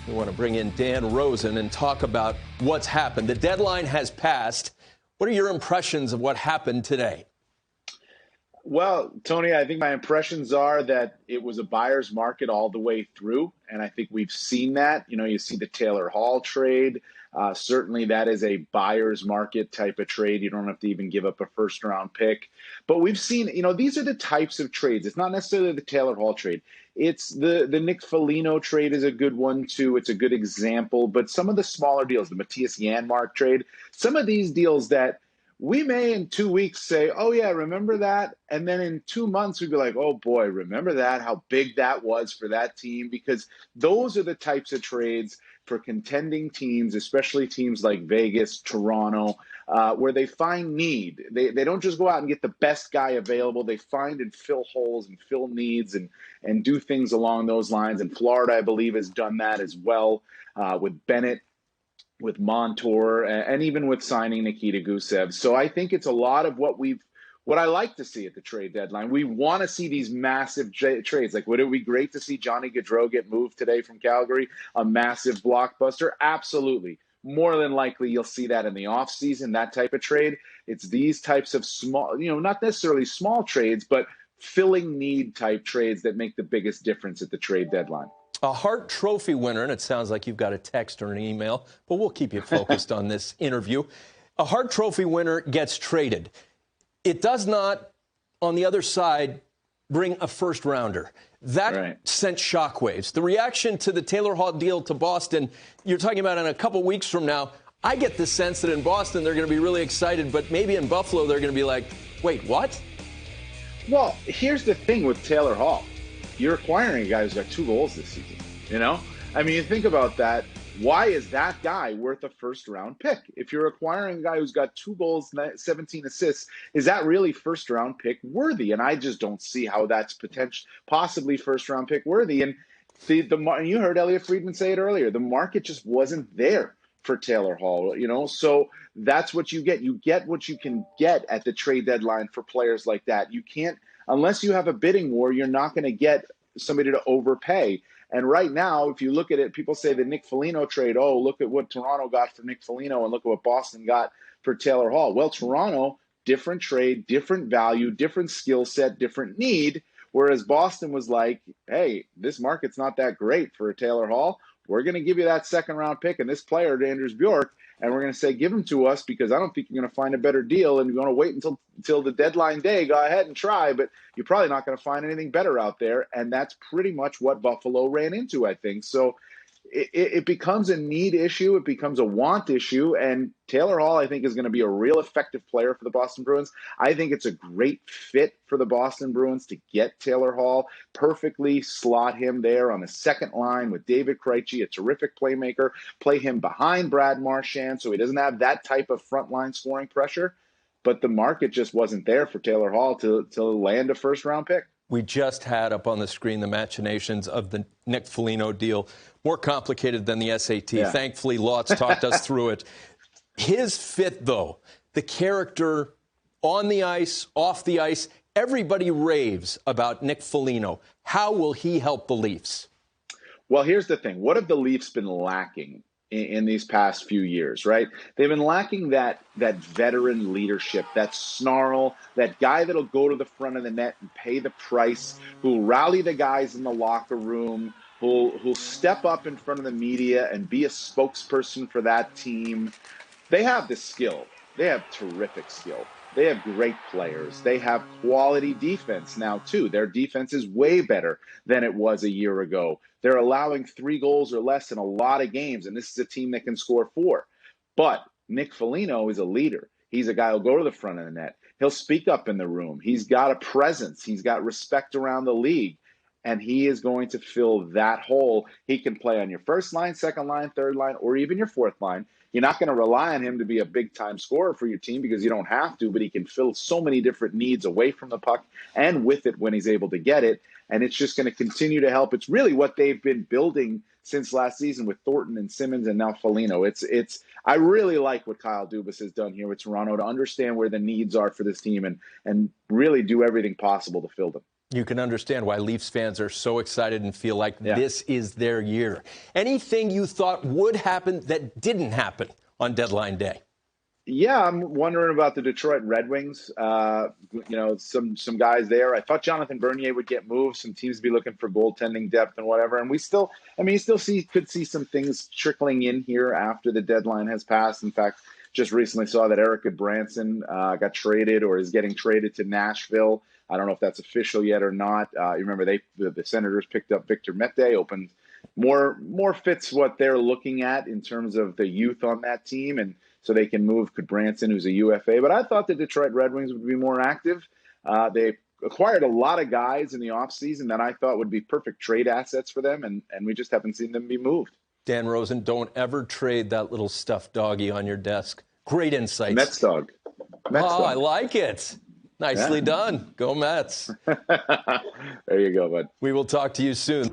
We want to bring in Dan Rosen and talk about what's happened. The deadline has passed. What are your impressions of what happened today? Well, Tony, I think my impressions are that it was a buyer's market all the way through. And I think we've seen that. You see the Taylor Hall trade. Certainly that is a buyer's market type of trade. You don't have to even give up a first round pick. But we've seen, these are the types of trades. It's not necessarily the Taylor Hall trade. It's the Nick Foligno trade is a good one, too. It's a good example. But some of the smaller deals, the Matthias Janmark trade, some of these deals that we may in 2 weeks say, oh, yeah, remember that? And then in 2 months, we'd be like, oh, boy, remember that, how big that was for that team? Because those are the types of trades for contending teams, especially teams like Vegas, Toronto, where they find need. They don't just go out and get the best guy available. They find and fill holes and fill needs and do things along those lines. And Florida, I believe, has done that as well with Bennett, with Montour, and even with signing Nikita Gusev. So I think it's a lot of what I like to see at the trade deadline. We want to see these massive trades. Like, would it be great to see Johnny Gaudreau get moved today from Calgary? A massive blockbuster? Absolutely. More than likely, you'll see that in the offseason, that type of trade. It's these types of small, not necessarily small trades, but filling need type trades that make the biggest difference at the trade deadline. A Hart Trophy winner, and it sounds like you've got a text or an email, but we'll keep you focused on this interview. A Hart Trophy winner gets traded. It does not, on the other side, bring a first rounder. That sent shockwaves. The reaction to the Taylor Hall deal to Boston, you're talking about in a couple weeks from now. I get the sense that in Boston they're going to be really excited, but maybe in Buffalo they're going to be like, wait, what? Well, here's the thing with Taylor Hall. You're acquiring a guy who's got 2 goals this season, I mean, you think about that. Why is that guy worth a first-round pick? If you're acquiring a guy who's got 2 goals, 17 assists, is that really first-round pick worthy? And I just don't see how that's possibly first-round pick worthy. And you heard Elliot Friedman say it earlier. The market just wasn't there for Taylor Hall, So that's what you get. You get what you can get at the trade deadline for players like that. You can't. Unless you have a bidding war, you're not going to get somebody to overpay. And right now, if you look at it, people say the Nick Foligno trade, oh, look at what Toronto got for Nick Foligno and look at what Boston got for Taylor Hall. Well, Toronto, different trade, different value, different skill set, different need, whereas Boston was like, hey, this market's not that great for a Taylor Hall. We're going to give you that second-round pick and this player, Anders Bjork, and we're going to say, give him to us because I don't think you're going to find a better deal, and you're going to wait until the deadline day. Go ahead and try, but you're probably not going to find anything better out there, and that's pretty much what Buffalo ran into, I think. So it becomes a need issue. It becomes a want issue, and Taylor Hall, I think, is going to be a real effective player for the Boston Bruins. I think it's a great fit for the Boston Bruins to get Taylor Hall, perfectly slot him there on the second line with David Krejci, a terrific playmaker, play him behind Brad Marchand so he doesn't have that type of frontline scoring pressure. But the market just wasn't there for Taylor Hall to land a first-round pick. We just had up on the screen the machinations of the Nick Foligno deal. More complicated than the SAT. Yeah. Thankfully, Lotz talked us through it. His fit, though, the character on the ice, off the ice, everybody raves about Nick Foligno. How will he help the Leafs? Well, here's the thing. What have the Leafs been lacking in these past few years, right? They've been lacking that veteran leadership, that snarl, that guy that'll go to the front of the net and pay the price, who'll rally the guys in the locker room, who'll step up in front of the media and be a spokesperson for that team. They have the skill. They have terrific skill. They have great players. They have quality defense now, too. Their defense is way better than it was a year ago. They're allowing 3 goals or less in a lot of games, and this is a team that can score 4. But Nick Foligno is a leader. He's a guy who'll go to the front of the net. He'll speak up in the room. He's got a presence. He's got respect around the league, and he is going to fill that hole. He can play on your first line, second line, third line, or even your fourth line. You're not going to rely on him to be a big-time scorer for your team because you don't have to, but he can fill so many different needs away from the puck and with it when he's able to get it, and it's just going to continue to help. It's really what they've been building since last season with Thornton and Simmons and now Foligno. I really like what Kyle Dubas has done here with Toronto to understand where the needs are for this team and really do everything possible to fill them. You can understand why Leafs fans are so excited and feel like this is their year. Anything you thought would happen that didn't happen on deadline day? Yeah, I'm wondering about the Detroit Red Wings. Some guys there. I thought Jonathan Bernier would get moved. Some teams be looking for goaltending depth and whatever. And you still could see some things trickling in here after the deadline has passed. In fact, just recently saw that Eric Branson got traded or is getting traded to Nashville. I don't know if that's official yet or not. You remember the Senators picked up Victor Mete, opened more fits what they're looking at in terms of the youth on that team, and so they can move Branson, who's a UFA. But I thought the Detroit Red Wings would be more active. They acquired a lot of guys in the offseason that I thought would be perfect trade assets for them, and we just haven't seen them be moved. Dan Rosen, don't ever trade that little stuffed doggy on your desk. Great insights. Mets dog. I like it. Nicely done. Go Mets. There you go, bud. We will talk to you soon.